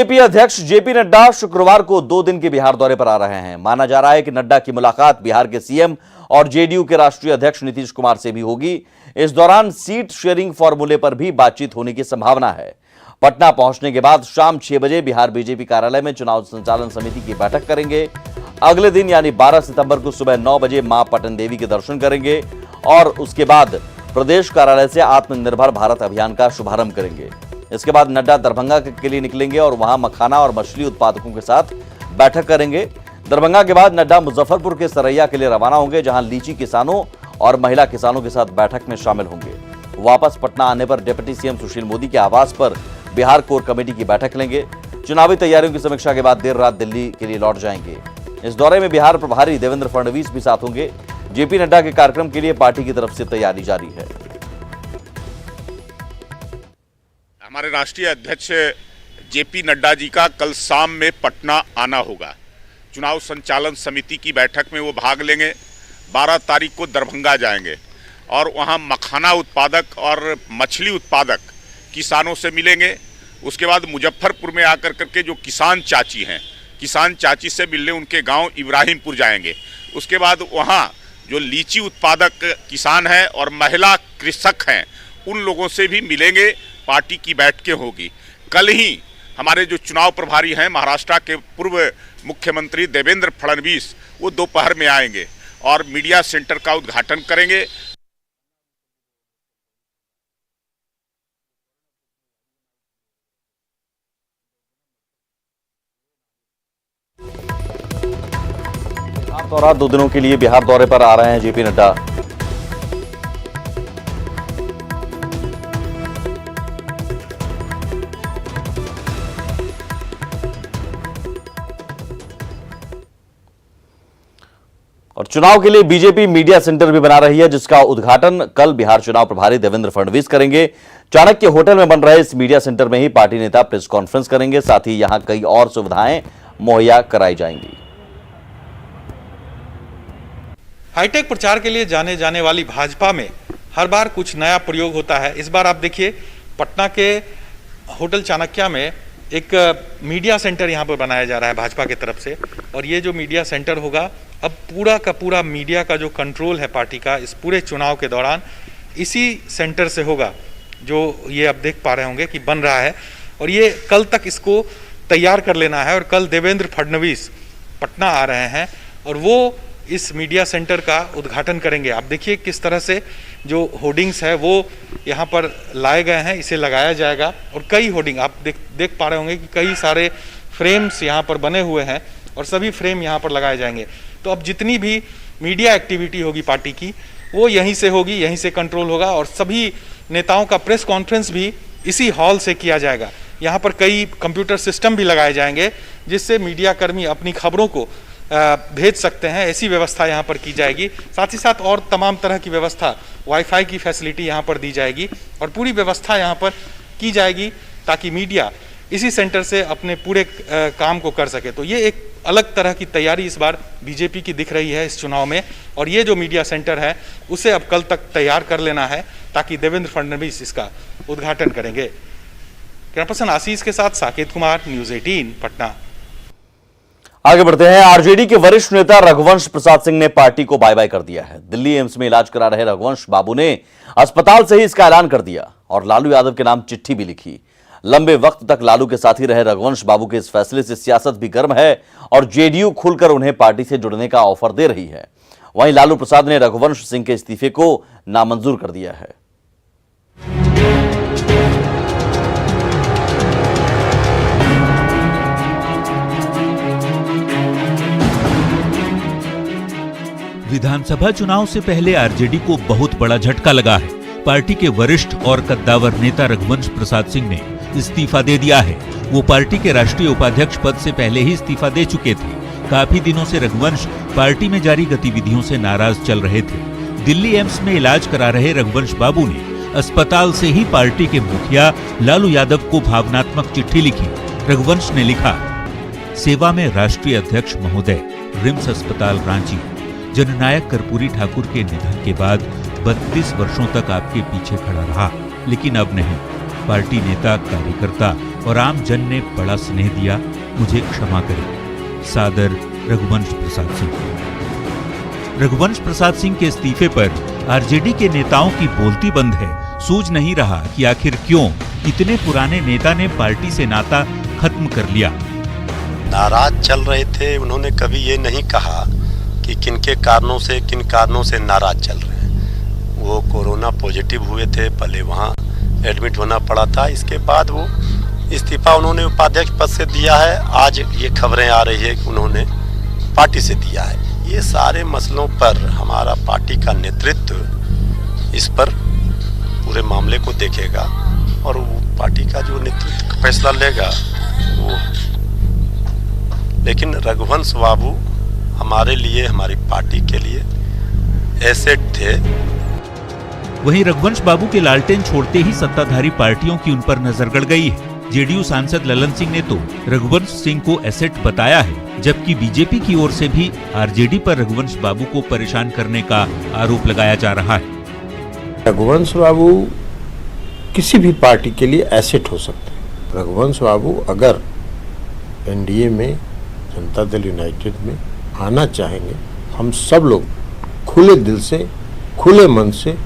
BJP अध्यक्ष JP Nadda शुक्रवार को 2 दिन के बिहार दौरे पर आ रहे हैं। माना जा रहा है कि नड्डा की मुलाकात बिहार के सीएम और जेडीयू के राष्ट्रीय अध्यक्ष नीतीश कुमार से भी होगी। इस दौरान सीट शेयरिंग फॉर्मूले पर भी बातचीत होने की संभावना है। पटना पहुंचने के बाद शाम 6 बजे बिहार बीजेपी कार्यालय में चुनाव संचालन समिति की बैठक करेंगे। अगले दिन यानी 12 सितंबर को सुबह 9 बजे मां पटन देवी के दर्शन करेंगे और उसके बाद प्रदेश कार्यालय से आत्मनिर्भर भारत अभियान का शुभारंभ करेंगे। इसके बाद नड्डा दरभंगा के लिए निकलेंगे और वहां मखाना और मछली उत्पादकों के साथ बैठक करेंगे। दरभंगा के बाद नड्डा मुजफ्फरपुर के सरैया के लिए रवाना होंगे, जहां लीची किसानों और महिला किसानों के साथ बैठक में शामिल होंगे। वापस पटना आने पर डिप्टी सीएम सुशील मोदी के आवास पर बिहार कोर कमेटी की बैठक लेंगे। चुनावी तैयारियों की समीक्षा के बाद देर रात दिल्ली के लिए लौट जाएंगे। इस दौरे में बिहार प्रभारी देवेंद्र फडणवीस भी साथ होंगे। जेपी नड्डा के कार्यक्रम के लिए पार्टी की तरफ से तैयारी जारी है। हमारे राष्ट्रीय अध्यक्ष जेपी नड्डा जी का कल शाम में पटना आना होगा। चुनाव संचालन समिति की बैठक में वो भाग लेंगे। 12 तारीख को दरभंगा जाएंगे और वहाँ मखाना उत्पादक और मछली उत्पादक किसानों से मिलेंगे। उसके बाद मुजफ्फरपुर में आकर करके जो किसान चाची हैं, किसान चाची से मिलने उनके गांव इब्राहिमपुर जाएंगे। उसके बाद वहाँ जो लीची उत्पादक किसान हैं और महिला कृषक हैं, उन लोगों से भी मिलेंगे। पार्टी की बैठकें होगी। कल ही हमारे जो चुनाव प्रभारी हैं महाराष्ट्र के पूर्व मुख्यमंत्री देवेंद्र फडणवीस, वो दोपहर में आएंगे और मीडिया सेंटर का उद्घाटन करेंगे। और 2 दिनों के लिए बिहार दौरे पर आ रहे हैं जेपी नड्डा। और चुनाव के लिए बीजेपी मीडिया सेंटर भी बना रही है, जिसका उद्घाटन कल बिहार चुनाव प्रभारी देवेंद्र फडणवीस करेंगे। चाणक्य होटल में बन रहे इस मीडिया सेंटर में ही पार्टी नेता प्रेस कॉन्फ्रेंस करेंगे। साथ ही यहां कई और सुविधाएं मुहैया कराई जाएंगी। हाईटेक प्रचार के लिए जाने जाने वाली भाजपा में हर बार कुछ नया प्रयोग होता है। इस बार आप देखिए, पटना के होटल चाणक्य में एक मीडिया सेंटर यहाँ पर बनाया जा रहा है भाजपा की तरफ से। और ये जो मीडिया सेंटर होगा, अब पूरा का पूरा मीडिया का जो कंट्रोल है पार्टी का इस पूरे चुनाव के दौरान इसी सेंटर से होगा, जो ये अब देख पा रहे होंगे कि बन रहा है। और ये कल तक इसको तैयार कर लेना है। और कल देवेंद्र फडणवीस पटना आ रहे हैं और वो इस मीडिया सेंटर का उद्घाटन करेंगे। आप देखिए किस तरह से जो होर्डिंग्स है वो यहाँ पर लाए गए हैं, इसे लगाया जाएगा। और कई होर्डिंग आप देख पा रहे होंगे कि कई सारे फ्रेम्स यहाँ पर बने हुए हैं और सभी फ्रेम यहाँ पर लगाए जाएंगे। तो अब जितनी भी मीडिया एक्टिविटी होगी पार्टी की, वो यहीं से होगी, यहीं से कंट्रोल होगा। और सभी नेताओं का प्रेस कॉन्फ्रेंस भी इसी हॉल से किया जाएगा। यहाँ पर कई कंप्यूटर सिस्टम भी लगाए जाएंगे, जिससे मीडिया कर्मी अपनी खबरों को भेज सकते हैं। ऐसी व्यवस्था यहाँ पर की जाएगी। साथ ही साथ और तमाम तरह की व्यवस्था, वाईफाई की फैसिलिटी यहाँ पर दी जाएगी और पूरी व्यवस्था यहाँ पर की जाएगी ताकि मीडिया इसी सेंटर से अपने पूरे काम को कर सके। तो ये एक अलग तरह की तैयारी इस बार बीजेपी की दिख रही है इस चुनाव में। और ये जो मीडिया सेंटर है उसे अब कल तक तैयार कर लेना है ताकि देवेंद्र फडणवीस इसका उद्घाटन करेंगे। कैमरा पर्सन आशीष के साथ साकेत कुमार, न्यूज़ 18 पटना। आगे बढ़ते हैं। आरजेडी के वरिष्ठ नेता रघुवंश प्रसाद सिंह ने पार्टी को बाय बाय कर दिया है। दिल्ली एम्स में इलाज करा रहे रघुवंश बाबू ने अस्पताल से ही इसका ऐलान कर दिया और लालू यादव के नाम चिट्ठी भी लिखी। लंबे वक्त तक लालू के साथ ही रहे रघुवंश बाबू के इस फैसले से सियासत भी गर्म है और जेडीयू खुलकर उन्हें पार्टी से जुड़ने का ऑफर दे रही है। वहीं लालू प्रसाद ने रघुवंश सिंह के इस्तीफे को नामंजूर कर दिया है। विधानसभा चुनाव से पहले आरजेडी को बहुत बड़ा झटका लगा है। पार्टी के वरिष्ठ और कद्दावर नेता रघुवंश प्रसाद सिंह ने इस्तीफा दे दिया है। वो पार्टी के राष्ट्रीय उपाध्यक्ष पद से पहले ही इस्तीफा दे चुके थे। काफी दिनों से रघुवंश पार्टी में जारी गतिविधियों से नाराज चल रहे थे। दिल्ली एम्स में इलाज करा रहे रघुवंश बाबू ने अस्पताल से ही पार्टी के मुखिया लालू यादव को भावनात्मक चिट्ठी लिखी। रघुवंश ने लिखा, सेवा में राष्ट्रीय अध्यक्ष महोदय, रिम्स अस्पताल रांची। जननायक कर्पूरी ठाकुर के निधन के बाद 32 वर्षों तक आपके पीछे खड़ा रहा, लेकिन अब नहीं। पार्टी नेता, कार्यकर्ता और आम जन ने बड़ा स्नेह दिया, मुझे क्षमा करें। सादर, रघुवंश प्रसाद सिंह। रघुवंश प्रसाद सिंह के इस्तीफे पर आरजेडी के नेताओं की बोलती बंद है। सूझ नहीं रहा कि आखिर क्यों इतने पुराने नेता ने पार्टी से नाता खत्म कर लिया। नाराज चल रहे थे। उन्होंने कभी ये नहीं कहा कि किन कारणों से नाराज चल रहे हैं। वो कोरोना पॉजिटिव हुए थे, पहले वहाँ एडमिट होना पड़ा था। इसके बाद वो इस्तीफा उन्होंने उपाध्यक्ष पद से दिया है। आज ये खबरें आ रही है कि उन्होंने पार्टी से दिया है। ये सारे मसलों पर हमारा पार्टी का नेतृत्व इस पर पूरे मामले को देखेगा और वो पार्टी का जो नेतृत्व फैसला लेगा वो। लेकिन रघुवंश बाबू हमारे लिए, हमारी पार्टी के लिए एसेट थे। वहीं रघुवंश बाबू के लालटेन छोड़ते ही सत्ताधारी पार्टियों की उन पर नजर गड़ गई है। जेडीयू सांसद ललन सिंह ने तो रघुवंश सिंह को एसेट बताया है, जबकि बीजेपी की ओर से भी आरजेडी पर रघुवंश बाबू को परेशान करने का आरोप लगाया जा रहा है। रघुवंश बाबू किसी भी पार्टी के लिए एसेट हो सकते हैं। रघुवंश बाबू अगर एनडीए में, जनता दल यूनाइटेड में आना चाहेंगे, हम सब लोग खुले दिल से, खुले मन से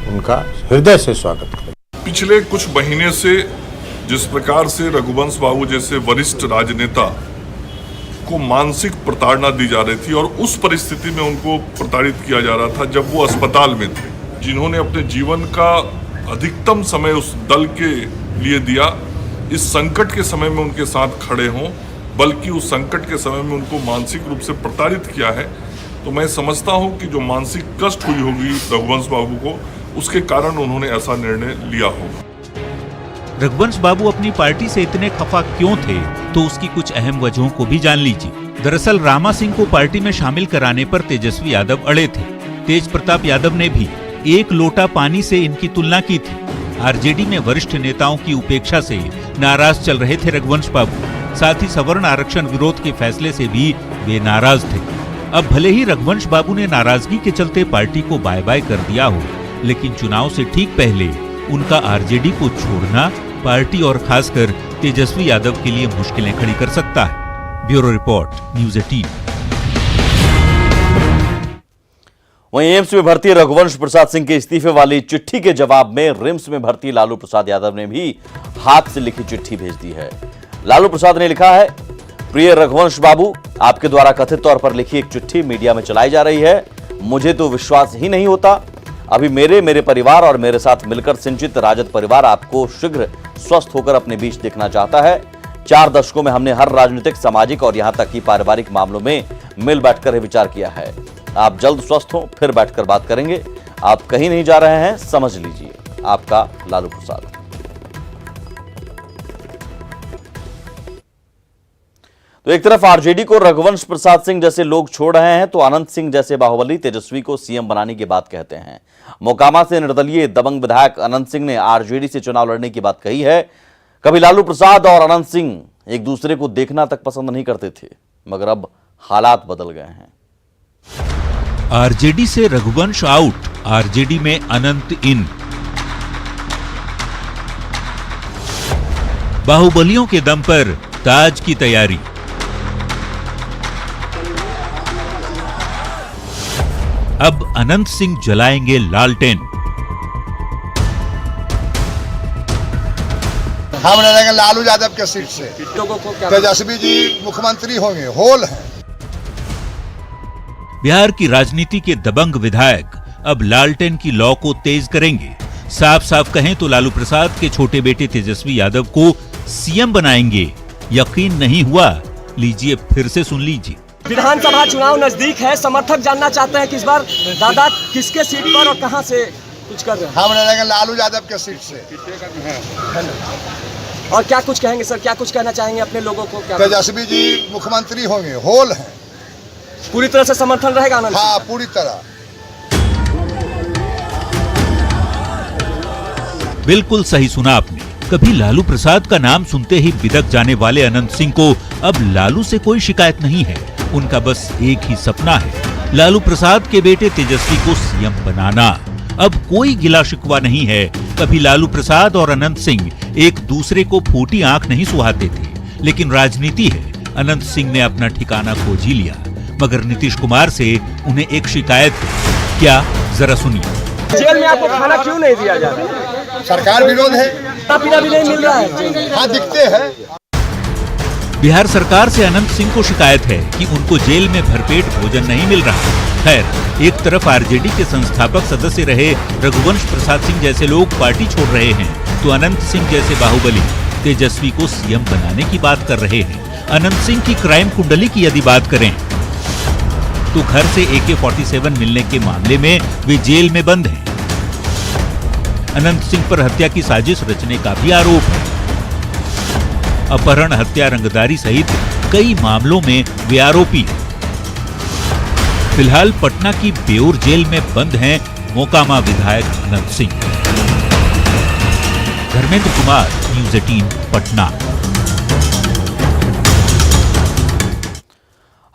उनका हृदय से स्वागत करें। पिछले कुछ महीने से जिस प्रकार से रघुवंश बाबू जैसे वरिष्ठ राजनेता को मानसिक प्रताड़ना दी जा रही थी और उस परिस्थिति में उनको प्रताड़ित किया जा रहा था जब वो अस्पताल में थे, जिन्होंने अपने जीवन का अधिकतम समय उस दल के लिए दिया, इस संकट के समय में उनके साथ खड़े हों, बल्कि उस संकट के समय में उनको मानसिक रूप से प्रताड़ित किया है, तो मैं समझता हूं कि जो मानसिक कष्ट हुई होगी रघुवंश बाबू को, उसके कारण उन्होंने ऐसा निर्णय लिया होगा। रघुवंश बाबू अपनी पार्टी से इतने खफा क्यों थे, तो उसकी कुछ अहम वजहों को भी जान लीजिए। दरअसल रामा सिंह को पार्टी में शामिल कराने पर तेजस्वी यादव अड़े थे। तेज प्रताप यादव ने भी एक लोटा पानी से इनकी तुलना की थी। आरजेडी में वरिष्ठ नेताओं की उपेक्षा से नाराज चल रहे थे रघुवंश बाबू। साथ ही सवर्ण आरक्षण विरोध के फैसले से भी वे नाराज थे। अब भले ही रघुवंश बाबू ने नाराजगी के चलते पार्टी को बाय बाय कर दिया हो, लेकिन चुनाव से ठीक पहले उनका आरजेडी को छोड़ना पार्टी और खासकर तेजस्वी यादव के लिए मुश्किलें खड़ी कर सकता है। Bureau report, news 18। वहीं एम्स में भर्ती रघुवंश प्रसाद सिंह के इस्तीफे वाली चिट्ठी के जवाब में रिम्स में भर्ती लालू प्रसाद यादव ने भी हाथ से लिखी चिट्ठी भेज दी है। लालू प्रसाद ने लिखा है, प्रिय रघुवंश बाबू, आपके द्वारा कथित तौर पर लिखी एक चिट्ठी मीडिया में चलाई जा रही है। मुझे तो विश्वास ही नहीं होता। अभी मेरे परिवार और मेरे साथ मिलकर सिंचित राजद परिवार आपको शीघ्र स्वस्थ होकर अपने बीच देखना चाहता है। 4 दशकों में हमने हर राजनीतिक, सामाजिक और यहां तक कि पारिवारिक मामलों में मिल बैठकर विचार किया है। आप जल्द स्वस्थ हो, फिर बैठकर बात करेंगे। आप कहीं नहीं जा रहे हैं, समझ लीजिए। आपका लालू प्रसाद। तो एक तरफ आरजेडी को रघुवंश प्रसाद सिंह जैसे लोग छोड़ रहे हैं, तो अनंत सिंह जैसे बाहुबली तेजस्वी को सीएम बनाने की बात कहते हैं। मोकामा से निर्दलीय दबंग विधायक अनंत सिंह ने आरजेडी से चुनाव लड़ने की बात कही है। कभी लालू प्रसाद और अनंत सिंह एक दूसरे को देखना तक पसंद नहीं करते थे, मगर अब हालात बदल गए हैं। आरजेडी से रघुवंश आउट, आरजेडी में अनंत इन। बाहुबलियों के दम पर ताज की तैयारी। अब अनंत सिंह जलाएंगे लालटेन। हम लड़ेंगे लालू यादव के सीट से। तेजस्वी जी मुख्यमंत्री होंगे, होल है। बिहार की राजनीति के दबंग विधायक अब लालटेन की लौ को तेज करेंगे। साफ साफ कहें तो लालू प्रसाद के छोटे बेटे तेजस्वी यादव को सीएम बनाएंगे। यकीन नहीं हुआ? लीजिए फिर से सुन लीजिए। विधानसभा चुनाव नजदीक है, समर्थक जानना चाहते हैं कि इस बार दादा किसके सीट पर और कहां से कुछ कर रहे हैं। हम लड़ेंगे लालू यादव के सीट से। और क्या कुछ कहेंगे सर, क्या कुछ कहना चाहेंगे अपने लोगों को? क्या तेजस्वी जी मुख्यमंत्री होंगे, होल है। पूरी तरह से समर्थन रहेगा आनंद? हाँ, पूरी तरह। बिल्कुल सही सुना आपने। कभी लालू प्रसाद का नाम सुनते ही बिदक जाने वाले अनंत सिंह को अब लालू से कोई शिकायत नहीं है। उनका बस एक ही सपना है, लालू प्रसाद के बेटे तेजस्वी को सीएम बनाना। अब कोई गिला शिकवा नहीं है। कभी लालू प्रसाद और अनंत सिंह एक दूसरे को फूटी आंख नहीं सुहाते थे, लेकिन राजनीति है, अनंत सिंह ने अपना ठिकाना खोज ही लिया। मगर नीतीश कुमार से उन्हें एक शिकायत है, क्या जरा सुनिए। जेल में आपको खाना क्यों नहीं दिया जा रहा? सरकार विरोध है, पीना भी नहीं मिल रहा है। हाँ दिखते हैं। बिहार सरकार से अनंत सिंह को शिकायत है कि उनको जेल में भरपेट भोजन नहीं मिल रहा। खैर, एक तरफ आरजेडी के संस्थापक सदस्य रहे रघुवंश प्रसाद सिंह जैसे लोग पार्टी छोड़ रहे हैं, तो अनंत सिंह जैसे बाहुबली तेजस्वी को सीएम बनाने की बात कर रहे हैं। अनंत सिंह की क्राइम कुंडली की यदि बात करें तो घर से AK-47 मिलने के मामले में वे जेल में बंद हैं। अनंत सिंह पर हत्या की साजिश रचने का भी आरोप है। अपहरण, हत्या, रंगदारी सहित कई मामलों में वे आरोपी हैं। फिलहाल पटना की बेउर जेल में बंद हैं मोकामा विधायक अनंत सिंह। धर्मेंद्र कुमार, न्यूज़ 18 पटना।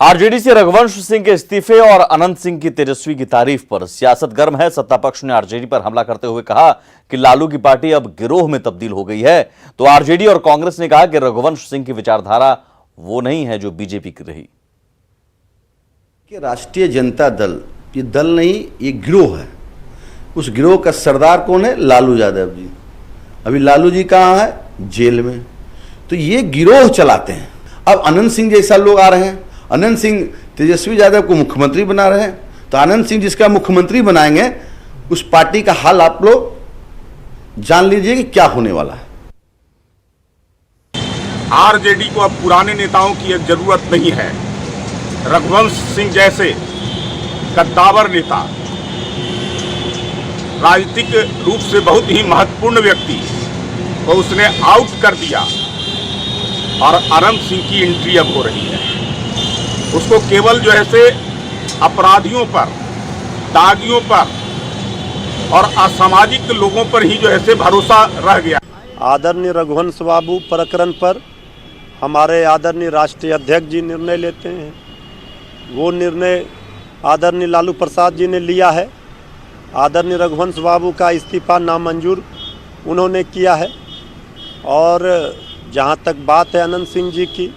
आरजेडी से रघुवंश सिंह के इस्तीफे और अनंत सिंह की तेजस्वी की तारीफ पर सियासत गर्म है। सत्ता पक्ष ने आरजेडी पर हमला करते हुए कहा कि लालू की पार्टी अब गिरोह में तब्दील हो गई है, तो आरजेडी और कांग्रेस ने कहा कि रघुवंश सिंह की विचारधारा वो नहीं है जो बीजेपी की रही। कि राष्ट्रीय जनता दल ये दल नहीं, ये गिरोह है। उस गिरोह का सरदार कौन है? लालू यादव जी। अभी लालू जी कहाँ है? जेल में। तो ये गिरोह चलाते हैं। अब अनंत सिंह जैसा लोग आ रहे हैं, अनंत सिंह तेजस्वी यादव को मुख्यमंत्री बना रहे हैं, तो अनंत सिंह जिसका मुख्यमंत्री बनाएंगे उस पार्टी का हाल आप लोग जान लीजिए कि क्या होने वाला है। आरजेडी को अब पुराने नेताओं की एक जरूरत नहीं है। रघुवंश सिंह जैसे कद्दावर नेता, राजनीतिक रूप से बहुत ही महत्वपूर्ण व्यक्ति को उसने आउट कर दिया और अनंत सिंह की एंट्री अब हो रही है। उसको केवल जो है से अपराधियों पर, दागियों पर और असामाजिक लोगों पर ही जो है से भरोसा रह गया। आदरणीय रघुवंश बाबू प्रकरण पर हमारे आदरणीय राष्ट्रीय अध्यक्ष जी निर्णय लेते हैं। वो निर्णय आदरणीय लालू प्रसाद जी ने लिया है। आदरणीय रघुवंश बाबू का इस्तीफा नामंजूर उन्होंने किया है। और जहाँ तक बात है अनंत सिंह जी की,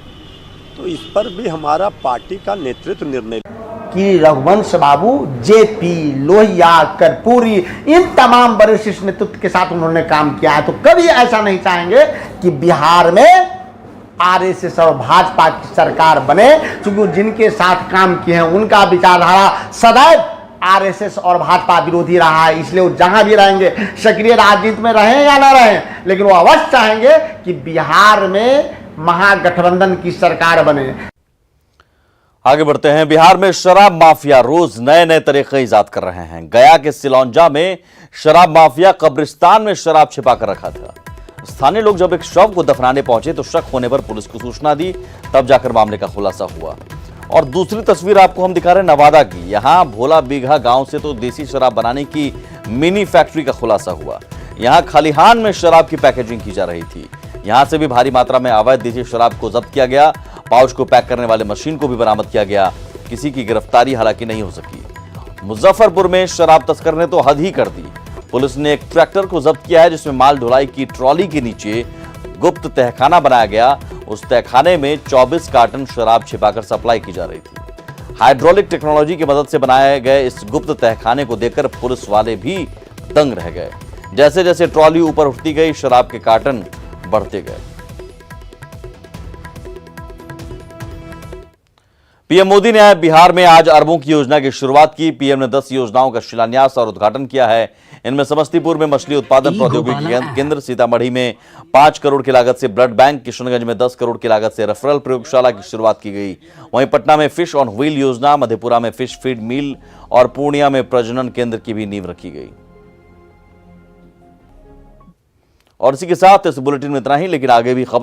तो इस पर भी हमारा पार्टी का नेतृत्व निर्णय कि रघुवंश बाबू, जेपी, लोहिया, कर्पूरी, इन तमाम वरिष्ठ नेतृत्व के साथ उन्होंने काम किया है, तो कभी ऐसा नहीं चाहेंगे कि बिहार में आरएसएस और भाजपा की सरकार बने, क्योंकि जिनके साथ काम किए हैं उनका विचारधारा सदैव आरएसएस और भाजपा विरोधी रहा है। इसलिए वो जहां भी रहेंगे, सक्रिय राजनीति में रहें या ना रहें, लेकिन वो अवश्य चाहेंगे कि बिहार में महागठबंधन की सरकार बने। आगे बढ़ते हैं। बिहार में शराब माफिया रोज नए नए तरीके ईजाद कर रहे हैं। गया के सिलौंजा में शराब माफिया कब्रिस्तान में शराब छिपा कर रखा था। स्थानीय लोग जब एक शव को दफनाने पहुंचे तो शक होने पर पुलिस को सूचना दी, तब जाकर मामले का खुलासा हुआ। और दूसरी तस्वीर आपको हम दिखा रहे हैं नवादा की। यहां भोला बीघा गांव से तो देसी शराब बनाने की मिनी फैक्ट्री का खुलासा हुआ। यहां खलिहान में शराब की पैकेजिंग की जा रही थी। यहां से भी भारी मात्रा में अवैध देसी शराब को जब्त किया गया। पाउच को पैक करने वाले मशीन को भी बरामद किया गया। किसी की गिरफ्तारी हालांकि नहीं हो सकी। मुजफ्फरपुर में शराब तस्कर ने तो हद ही कर दी। पुलिस ने एक ट्रैक्टर को जब्त किया है जिसमें माल ढुलाई की ट्रॉली के नीचे गुप्त तहखाना बनाया गया। उस तहखाने में 24 कार्टन शराब छिपाकर सप्लाई की जा रही थी। हाइड्रोलिक टेक्नोलॉजी की मदद से बनाए गए इस गुप्त तहखाने को देखकर पुलिस वाले भी दंग रह गए। जैसे जैसे ट्रॉली ऊपर उठती गई, शराब के कार्टन बढ़ते गए। पीएम मोदी ने बिहार में आज अरबों की योजना की शुरुआत की। पीएम ने 10 योजनाओं का शिलान्यास और उद्घाटन किया है। इनमें समस्तीपुर में मछली उत्पादन प्रौद्योगिकी केंद्र, सीतामढ़ी में 5 करोड़ की लागत से ब्लड बैंक, किशनगंज में 10 करोड़ की लागत से रेफरल प्रयोगशाला की शुरुआत की गई। वहीं पटना में फिश ऑन व्हील योजना, मधेपुरा में फिश फीड मिल और पूर्णिया में प्रजनन केंद्र की भी नींव रखी गई। और इसी के साथ इस बुलेटिन में इतना ही, लेकिन आगे भी खबर